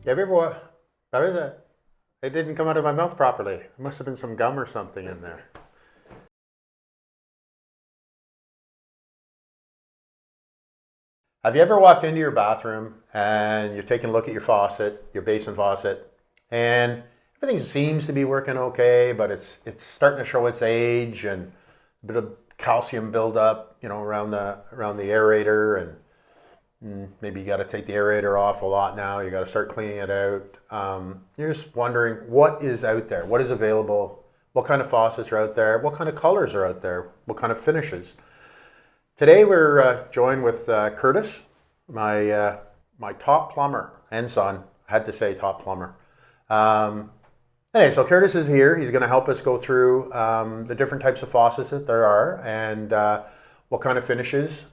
Have you ever what is it? It didn't come out of my mouth properly. It must have been some gum or something in there. Have you ever walked into your bathroom and you're taking a look at your faucet, your basin faucet, and everything seems to be working okay, but it's starting to show its age and a bit of calcium buildup, around the aerator, and maybe you got to take the aerator off a lot now. You got to start cleaning it out. You're just wondering what is out there, what is available, what kind of faucets are out there, what kind of colors are out there, what kind of finishes. Today we're joined with Curtis, my top plumber and son. I had to say top plumber. Anyway, so Curtis is here. He's going to help us go through the different types of faucets that there are, and what kind of finishes,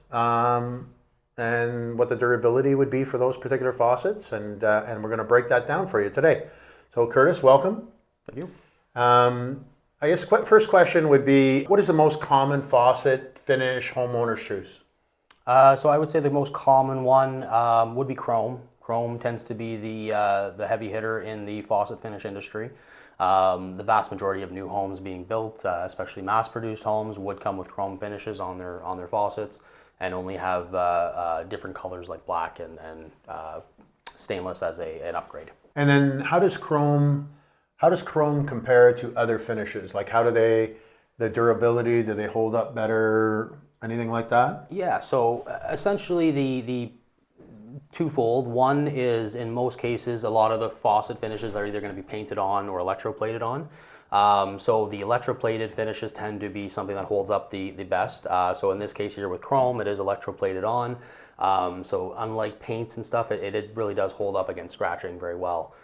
and what the durability would be for those particular faucets, and we're going to break that down for you today. So Curtis, welcome. Thank you. I guess first question would be, what is the most common faucet finish homeowners choose? So I would say the most common one would be chrome. Chrome tends to be the heavy hitter in the faucet finish industry. The vast majority of new homes being built, especially mass-produced homes, would come with chrome finishes on their faucets, and only have different colors like black and stainless as an upgrade. And then how does chrome compare to other finishes? Like the durability, do they hold up better, anything like that? Yeah, so essentially the twofold. One is, in most cases, a lot of the faucet finishes are either going to be painted on or electroplated on. So the electroplated finishes tend to be something that holds up the best. So in this case here with chrome, it is electroplated on. So unlike paints and stuff, it really does hold up against scratching very well.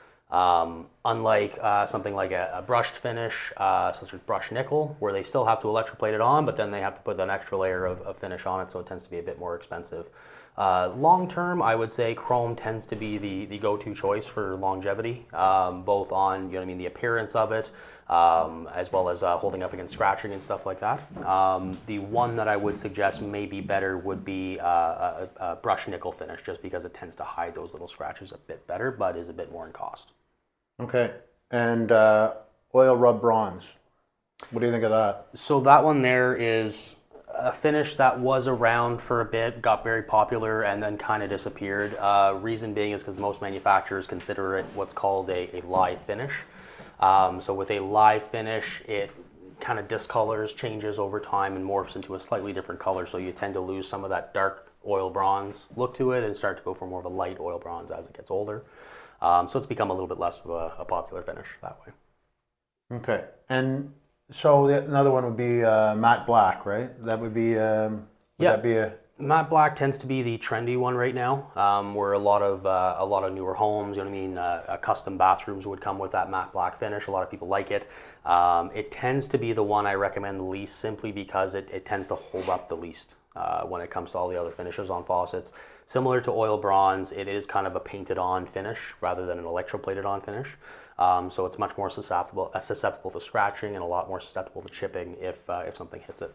Unlike something like a brushed finish, such as brushed nickel, where they still have to electroplate it on, but then they have to put an extra layer of finish on it, so it tends to be a bit more expensive. Long term, I would say chrome tends to be the go-to choice for longevity, both on the appearance of it, as well as holding up against scratching and stuff like that. The one that I would suggest may be better would be a brushed nickel finish, just because it tends to hide those little scratches a bit better, but is a bit more in cost. Okay, and oil rub bronze. What do you think of that? So that one there is a finish that was around for a bit, got very popular, and then kind of disappeared. Reason being is because most manufacturers consider it what's called a live finish. So with a live finish, it kind of discolors, changes over time, and morphs into a slightly different color. So you tend to lose some of that dark oil bronze look to it and start to go for more of a light oil bronze as it gets older. So it's become a little bit less of a popular finish that way. Okay, and so another one would be matte black, right? That would be, would that be a... Matte black tends to be the trendy one right now, where a lot of newer homes, custom bathrooms would come with that matte black finish. A lot of people like it. It tends to be the one I recommend the least, simply because it tends to hold up the least when it comes to all the other finishes on faucets. Similar to oil bronze, it is kind of a painted on finish rather than an electroplated on finish. So it's much more susceptible to scratching, and a lot more susceptible to chipping if something hits it.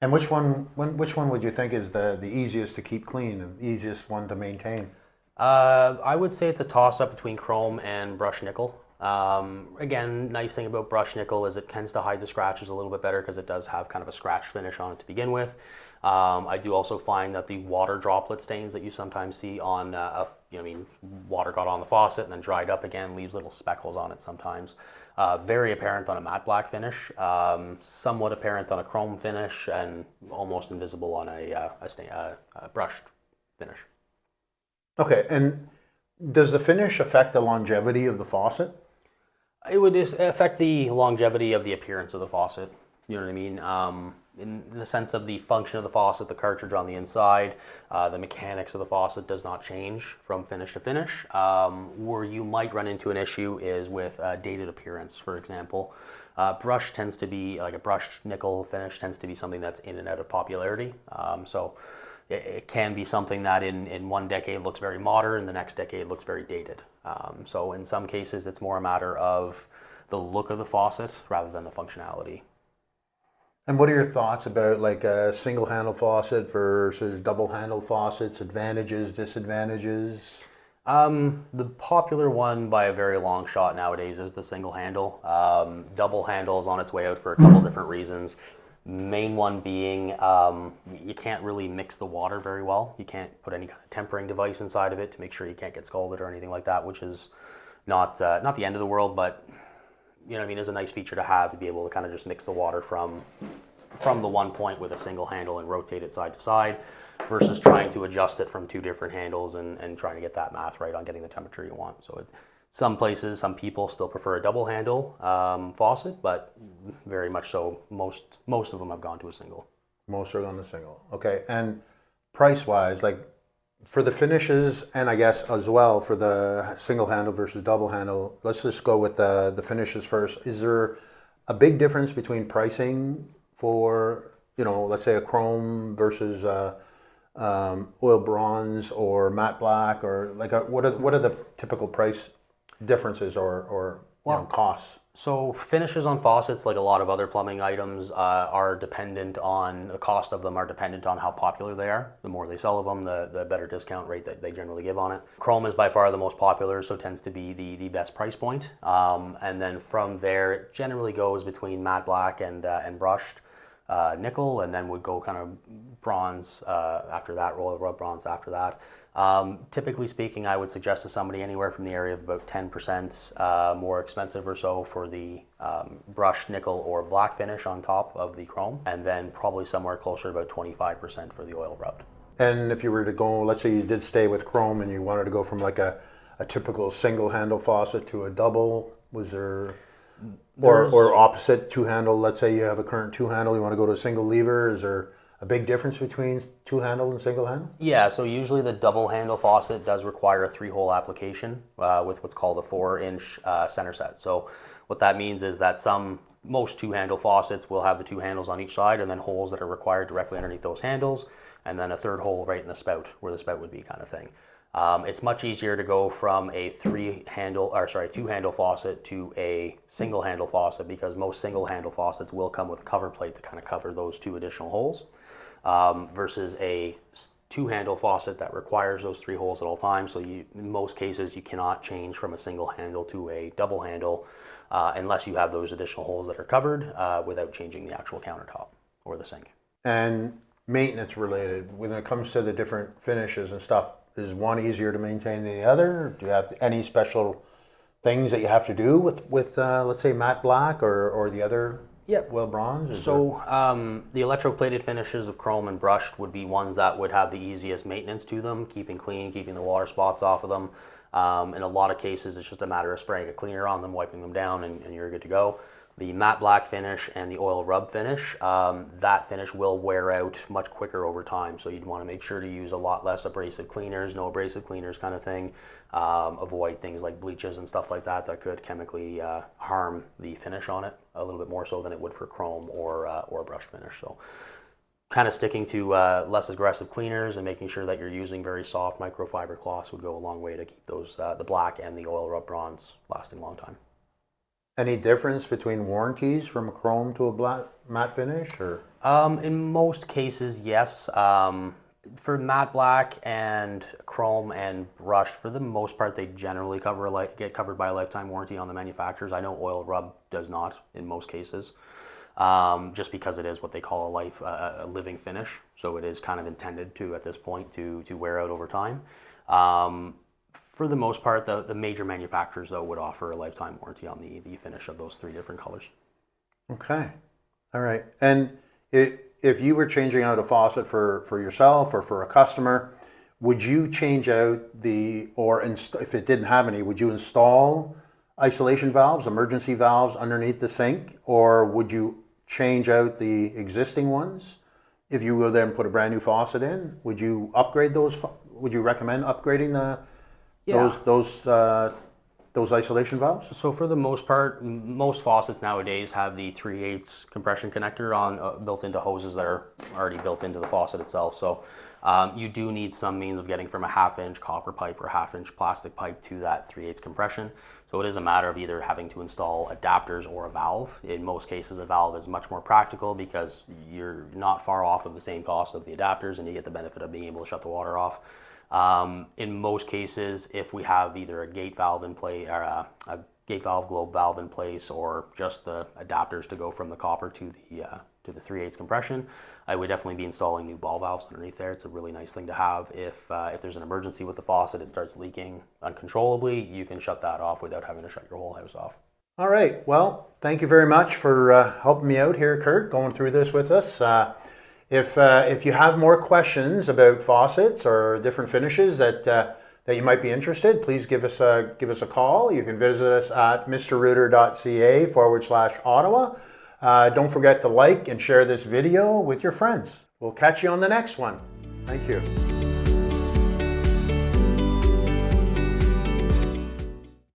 And which one would you think is the easiest to keep clean and the easiest one to maintain? I would say it's a toss-up between chrome and brushed nickel. Again, nice thing about brushed nickel is it tends to hide the scratches a little bit better, because it does have kind of a scratch finish on it to begin with. I do also find that the water droplet stains that you sometimes see on, water got on the faucet and then dried up again, leaves little speckles on it sometimes. Very apparent on a matte black finish, somewhat apparent on a chrome finish, and almost invisible on a brushed finish. Okay, and does the finish affect the longevity of the faucet? It would affect the longevity of the appearance of the faucet. You know what I mean? In the sense of the function of the faucet, the cartridge on the inside, the mechanics of the faucet does not change from finish to finish. Where you might run into an issue is with dated appearance, for example. Brush tends to be, like a brushed nickel finish tends to be something that's in and out of popularity. So it can be something that in one decade looks very modern, the next decade looks very dated. So in some cases, it's more a matter of the look of the faucet rather than the functionality. And what are your thoughts about like a single handle faucet versus double handle faucets, advantages, disadvantages? The popular one by a very long shot nowadays is the single handle. Double handle is on its way out for a couple different reasons. Main one being you can't really mix the water very well. You can't put any kind of tempering device inside of it to make sure you can't get scalded or anything like that, which is not the end of the world, but you know what I mean, is a nice feature to have, to be able to kind of just mix the water from the one point with a single handle and rotate it side to side, versus trying to adjust it from two different handles and trying to get that math right on getting the temperature you want. So some places, some people still prefer a double handle faucet, but very much so, most of them have gone to a single. Most are on the single. Okay, and price-wise, like for the finishes, and I guess as well for the single handle versus double handle, let's just go with the finishes first. Is there a big difference between pricing for, you know, let's say a chrome versus oil bronze or matte black, or like what are the typical price differences or you know, costs? So finishes on faucets, like a lot of other plumbing items, are dependent on, the cost of them are dependent on how popular they are. The more they sell of them, the better discount rate that they generally give on it. Chrome is by far the most popular, so tends to be the best price point. And then from there, it generally goes between matte black and brushed nickel, and then would go kind of bronze after that, royal rub bronze after that. Typically speaking, I would suggest to somebody anywhere from the area of about 10% more expensive or so for the brushed nickel or black finish on top of the chrome, and then probably somewhere closer to about 25% for the oil rubbed. And if you were to go, let's say you did stay with chrome and you wanted to go from like a typical single handle faucet to a double, was there, or opposite, two handle, let's say you have a current two handle, you want to go to a single lever, is there a big difference between two handle and single handle? Yeah, so usually the double handle faucet does require a 3-hole application with what's called a 4-inch center set. So what that means is that most two-handle faucets will have the two handles on each side, and then holes that are required directly underneath those handles, and then a third hole right in the spout, where the spout would be, kind of thing. It's much easier to go from a two-handle faucet to a single-handle faucet, because most single-handle faucets will come with a cover plate to kind of cover those two additional holes, versus a two-handle faucet that requires those 3 holes at all times. So in most cases, you cannot change from a single handle to a double handle unless you have those additional holes that are covered without changing the actual countertop or the sink. And maintenance related, when it comes to the different finishes and stuff, is one easier to maintain than the other? Do you have any special things that you have to do with let's say matte black or the other? Yep. Oil bronze? So the electroplated finishes of chrome and brushed would be ones that would have the easiest maintenance to them, keeping clean, keeping the water spots off of them. In a lot of cases, it's just a matter of spraying a cleaner on them, wiping them down, and you're good to go. The matte black finish and the oil rub finish, that finish will wear out much quicker over time. So you'd want to make sure to use a lot less abrasive cleaners, no abrasive cleaners kind of thing. Avoid things like bleaches and stuff like that could chemically harm the finish on it a little bit more so than it would for chrome or brush finish. So kind of sticking to less aggressive cleaners and making sure that you're using very soft microfiber cloths would go a long way to keep those the black and the oil rub bronze lasting a long time. Any difference between warranties from a chrome to a black matte finish, or? In most cases, yes. For matte black and chrome and brushed, for the most part, they generally get covered by a lifetime warranty on the manufacturers. I know oil rub does not in most cases, just because it is what they call a living finish. So it is kind of intended to, at this point, to wear out over time. For the most part, the major manufacturers, though, would offer a lifetime warranty on the finish of those 3 different colors. Okay. All right. And if you were changing out a faucet for yourself or for a customer, would you change out if it didn't have any, would you install isolation valves, emergency valves underneath the sink, or would you change out the existing ones? If you will then put a brand new faucet in, would you upgrade those? Would you recommend upgrading those isolation valves? So for the most part, most faucets nowadays have the 3/8 compression connector built into hoses that are already built into the faucet itself. So you do need some means of getting from a 1/2-inch copper pipe or 1/2-inch plastic pipe to that 3/8 compression. So it is a matter of either having to install adapters or a valve. In most cases, a valve is much more practical because you're not far off of the same cost of the adapters and you get the benefit of being able to shut the water off. In most cases, if we have either a gate valve in play or a gate valve, globe valve in place, or just the adapters to go from the copper to the 3/8 compression, I would definitely be installing new ball valves underneath there. It's a really nice thing to have. If there's an emergency with the faucet, it starts leaking uncontrollably, you can shut that off without having to shut your whole house off. All right. Well, thank you very much for helping me out here, Kurt, going through this with us. If you have more questions about faucets or different finishes that you might be interested, please give us a call. You can visit us at mrreuter.ca/Ottawa. Don't forget to like and share this video with your friends. We'll catch you on the next one. Thank you.